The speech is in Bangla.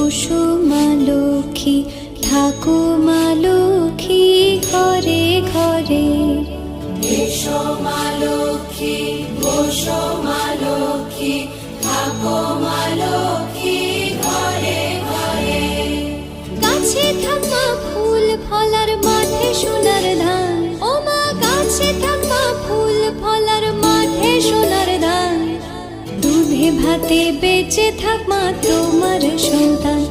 বসো মা লক্ষ্মী, থাকো মা লক্ষ্মী ঘরে ঘরে। এসো মা লক্ষ্মী, বসো মা লক্ষ্মী, থাকো মা লক্ষ্মী ঘরে ঘরে। গাছে থাকা ফুল ফলার মাঠে সোনার ধান, ও মা গাছে থাকা ফুল ফলার মাঠে সোনার ধান। দুধে ভাতে বেঁচে থাক মা তোমার সন্তান।